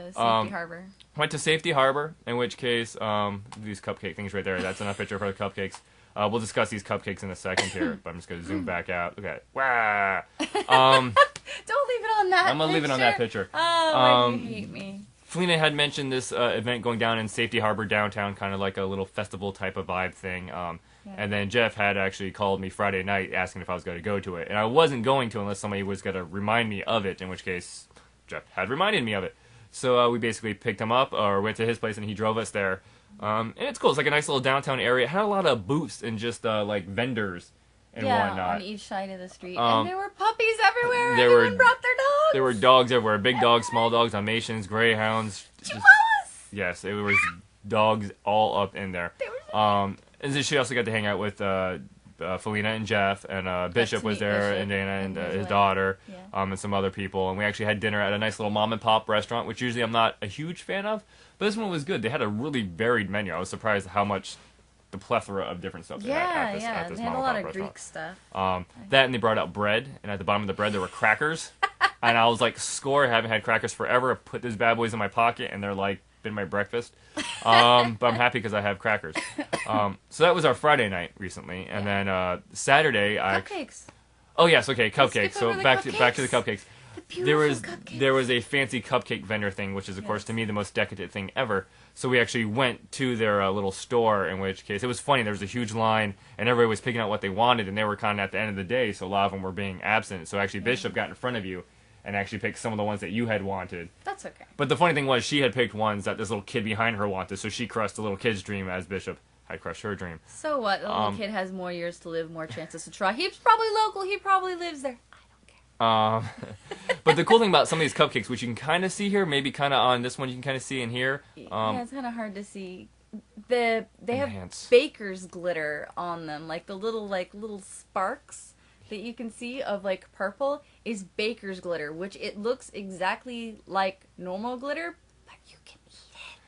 to Safety Harbor. Went to Safety Harbor, in which case, these cupcake things right there, that's enough picture for the cupcakes. We'll discuss these cupcakes in a second here, but I'm just going to zoom back out. Look at it. Wow. Don't leave it on that I'm going to leave it on that picture. Oh, why do you hate me? Felina had mentioned this event going down in Safety Harbor downtown, kind of like a little festival type of vibe thing. And then Jeff had actually called me Friday night asking if I was going to go to it. And I wasn't going to unless somebody was going to remind me of it, in which case Jeff had reminded me of it. So we basically picked him up or went to his place and he drove us there. And it's cool. It's like a nice little downtown area. It had a lot of booths and just like vendors and whatnot. On each side of the street. And there were puppies everywhere. There Everyone brought their dogs. There were dogs everywhere. Big dogs, small dogs, Dalmatians, Greyhounds. Chihuahuas. Yes, it was dogs all up in there. They were so And then she also got to hang out with Felina and Jeff, and Bishop was there, and Dana and his daughter, and some other people. And we actually had dinner at a nice little mom-and-pop restaurant, which usually I'm not a huge fan of. But this one was good. They had a really varied menu. I was surprised how much the plethora of different stuff they had at this they had a lot of restaurant. Greek stuff. That, and they brought out bread, and at the bottom of the bread there were crackers. And I was like, score, I haven't had crackers forever. I put those bad boys in my pocket, and they're like, been my breakfast. But I'm happy because I have crackers. So that was our Friday night recently. And then Saturday, Cupcakes. Oh, yes, okay, cupcakes. So back to the cupcakes. There was a fancy cupcake vendor thing, which is, of course, to me, the most decadent thing ever. So we actually went to their little store, in which case, it was funny. There was a huge line, and everybody was picking out what they wanted, and they were kind of at the end of the day, so a lot of them were being absent. So actually, Bishop got in front of you and actually picked some of the ones that you had wanted. That's okay. But the funny thing was, she had picked ones that this little kid behind her wanted, so she crushed the little kid's dream as Bishop had crushed her dream. So what? The little kid has more years to live, more chances to try. He's probably local. He probably lives there. But the cool thing about some of these cupcakes, which you can kind of see here, maybe kind of on this one you can kind of see in here. Yeah, it's kind of hard to see. They have baker's glitter on them, like the little sparks that you can see of like purple is baker's glitter, which it looks exactly like normal glitter, but you can eat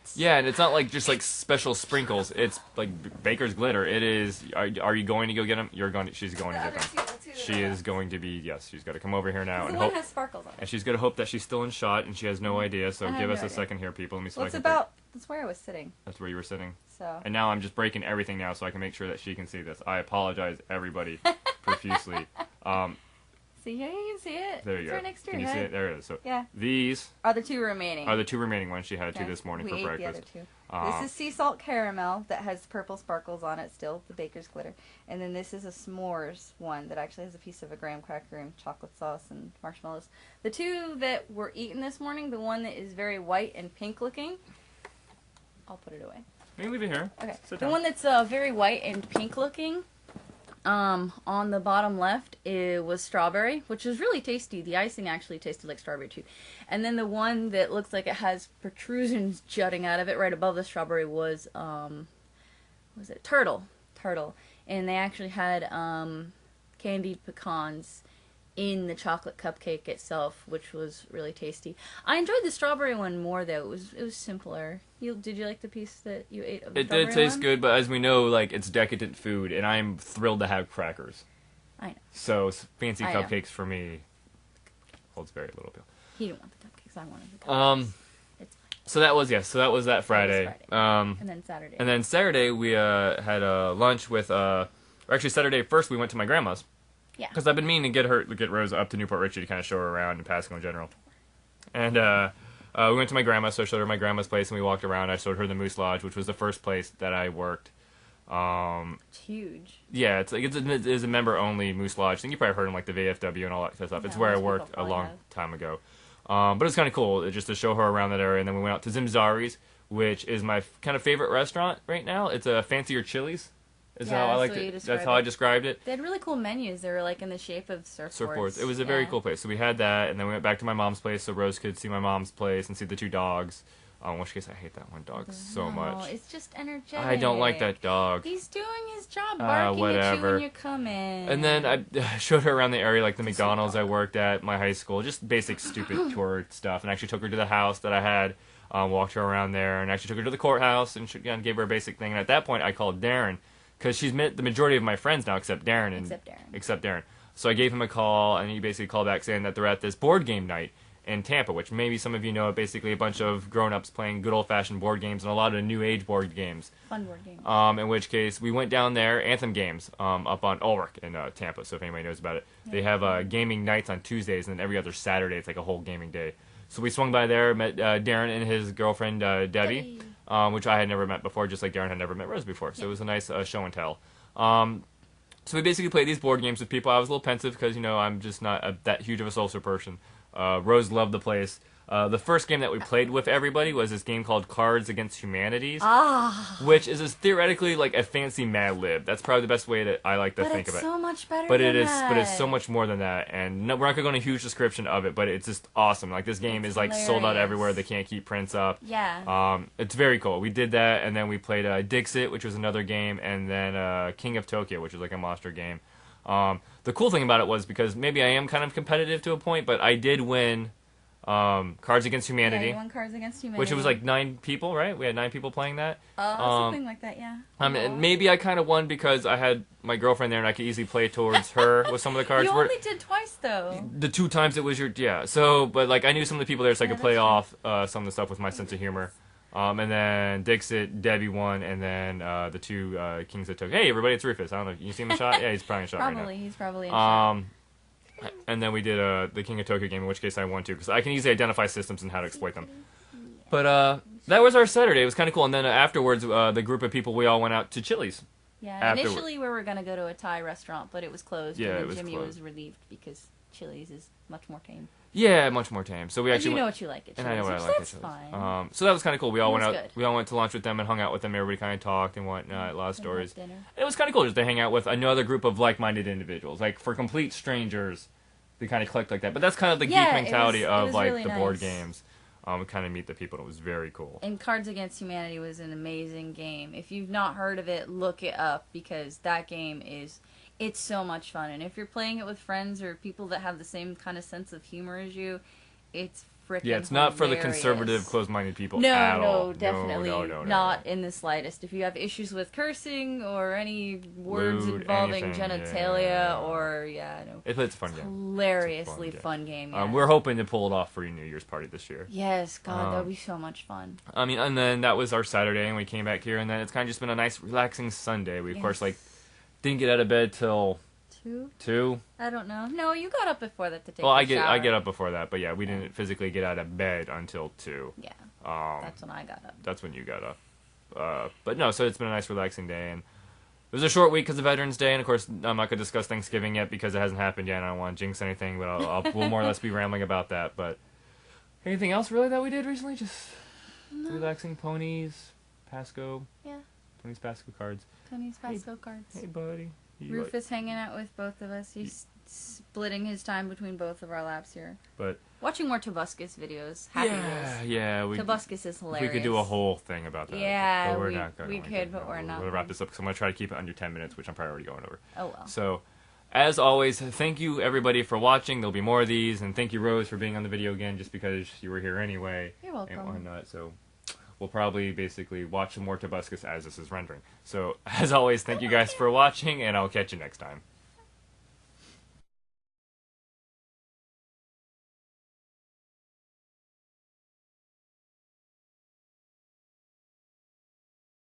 it. Yeah, and it's not like just like special sprinkles. It's like baker's glitter. It is. Are you going to go get them? You're going. She's going to get them. She is going to be. Yes, she's got to come over here now and hope. The one has sparkles on it. And she's going to hope that she's still in shot, and she has no idea. So give us a second here, people. Let me see. Well, that's where I was sitting. That's where you were sitting. So. And now I'm just breaking everything now, so I can make sure that she can see this. I apologize, everybody, profusely. See here, you can see it. There you go. Right next to Can you see it? There it is. So yeah. These are the two remaining. ones she had this morning for breakfast. The other two. This is sea salt caramel that has purple sparkles on it still, the baker's glitter. And then this is a s'mores one that actually has a piece of a graham cracker and chocolate sauce and marshmallows. The two that were eaten this morning, the one that is very white and pink looking, I'll put it away. Can you leave it here? Okay. Sit the down. one that's very white and pink looking, on the bottom left, it was strawberry, which is really tasty. The icing actually tasted like strawberry too. And then the one that looks like it has protrusions jutting out of it right above the strawberry was turtle. And they actually had candied pecans in the chocolate cupcake itself, which was really tasty. I enjoyed the strawberry one more though. It was simpler. Did you like the piece that you ate of the strawberry one? It did taste good, but as we know, like, it's decadent food, and I'm thrilled to have crackers. I know. So fancy cupcakes for me holds very little appeal. He didn't want the cupcakes. I wanted the cupcakes. It's fine. So that was that Friday. And then Saturday. And then Saturday we had lunch with actually Saturday first we went to my grandma's. Yeah. Because I've been meaning to get Rosa up to Newport Richey to kind of show her around in Pasco in general. And we went to my grandma, so I showed her my grandma's place, and we walked around. I showed her the Moose Lodge, which was the first place that I worked. It's huge. Yeah, it's a member-only Moose Lodge. I think you probably heard of like the VFW and all that kind of stuff. It's where I worked a long time ago. But it's kind of cool just to show her around that area. And then we went out to Zimzari's, which is my kind of favorite restaurant right now. It's a fancier Chili's. How I liked it. That's how I described it. They had really cool menus. They were like in the shape of surfboards. It was a very cool place. So we had that, and then we went back to my mom's place so Rose could see my mom's place and see the two dogs. In which case, I hate that one dog so much. It's just energetic. I don't like that dog. He's doing his job, barking at you when you come in. And then I showed her around the area, like the McDonald's I worked at, my high school, just basic stupid tour stuff, and actually took her to the house that I had, walked her around there, and actually took her to the courthouse and gave her a basic thing. And at that point, I called Darren. Because she's met the majority of my friends now, except Darren. Except Darren. So I gave him a call, and he basically called back saying that they're at this board game night. in Tampa, which maybe some of you know, basically a bunch of grown-ups playing good old-fashioned board games and a lot of new age board games. Fun board games. In which case, we went down there, Anthem Games, up on Ulrich in Tampa, so if anybody knows about it. They have gaming nights on Tuesdays, and then every other Saturday, it's like a whole gaming day. So we swung by there, met Darren and his girlfriend, Debbie, which I had never met before, just like Darren had never met Rose before. So it was a nice show and tell. So we basically played these board games with people. I was a little pensive because, I'm just not that huge of a social person. Rose loved the place. The first game that we played with everybody was this game called Cards Against Humanities, which is theoretically like a fancy Mad Lib. That's probably the best way that I like to think of it. But it's so much better But than but it's so much more than that. And no, we're not going to go into a huge description of it, but it's just awesome. Like, this game is like sold out everywhere. They can't keep prints up. Yeah. It's very cool. We did that, and then we played Dixit, which was another game, and then King of Tokyo, which was like a monster game. The cool thing about it was, because maybe I am kind of competitive to a point, but I did win Cards Against Humanity. Yeah, you won Cards Against Humanity. Which it was like 9 people, right? We had 9 people playing that. Something like that, yeah. And maybe I kind of won because I had my girlfriend there and I could easily play towards her with some of the cards. You only did twice, though. The 2 times it was so, but like I knew some of the people there, so I could play off some of the stuff with my sense of humor. And then Dixit, Debbie won, and then the 2 Kings of Tokyo. Hey, everybody, it's Rufus. I don't know. You see him in shot? Yeah, he's probably in shot right now. He's probably in shot. And then we did the King of Tokyo game, in which case I won too, because I can easily identify systems and how to exploit them. But that was our Saturday. It was kind of cool. And then afterwards, the group of people, we all went out to Chili's. Yeah, initially we were going to go to a Thai restaurant, but it was closed. Yeah, and it was Jimmy closed. was relieved because Chili's is much more tame. Yeah, much more tame. So we But actually you know what you like at Chili's, and I know what I which like at that's Chili's. fine. So that was kind of cool. We all went out. Good. We all went to lunch with them and hung out with them. Everybody kind of talked and whatnot. A lot of stories. Dinner. And it was kind of cool just to hang out with another group of like-minded individuals. Like, for complete strangers, they kind of clicked like that. But that's kind of the geek mentality of like really the board nice. games. We kind of meet the people. And it was very cool. And Cards Against Humanity was an amazing game. If you've not heard of it, look it up, because that game it's so much fun. And if you're playing it with friends or people that have the same kind of sense of humor as you, it's freaking it's not for the hilarious. conservative, closed-minded people at all. No, definitely no, not in the slightest. If you have issues with cursing or any words Lewd, involving anything, genitalia or, it's a fun game. Hilariously fun game, yeah. We're hoping to pull it off for your New Year's party this year. Yes, God, that would be so much fun. I mean, and then that was our Saturday, and we came back here, and then it's kind of just been a nice, relaxing Sunday. We, of course, didn't get out of bed till 2? I don't know. No, you got up before that to take I a shower. I get up before that, but yeah, we didn't physically get out of bed until 2. Yeah, that's when I got up. That's when you got up. But no, so it's been a nice, relaxing day, and it was a short week because of Veterans Day, and of course, I'm not going to discuss Thanksgiving yet because it hasn't happened yet, and I don't want to jinx anything, but we'll more or less be rambling about that. But anything else really that we did recently? Just relaxing. Ponies, Pasco. Yeah. Tony's Pasco cards. Tony's Pasco cards. Hey, buddy. Rufus hanging out with both of us. He's splitting his time between both of our laps here. But watching more Tobuscus videos. Happy Wheels. Yeah. Tobuscus is hilarious. We could do a whole thing about that. Yeah, but we're not going we could, but we're not. We'll wrap this up because I'm going to try to keep it under 10 minutes, which I'm probably already going over. Oh, well. So, as always, thank you, everybody, for watching. There'll be more of these. And thank you, Rose, for being on the video again, just because you were here anyway. You're welcome. And whatnot, so we'll probably basically watch some more Tobuscus as this is rendering. So, as always, thank you guys for watching, and I'll catch you next time.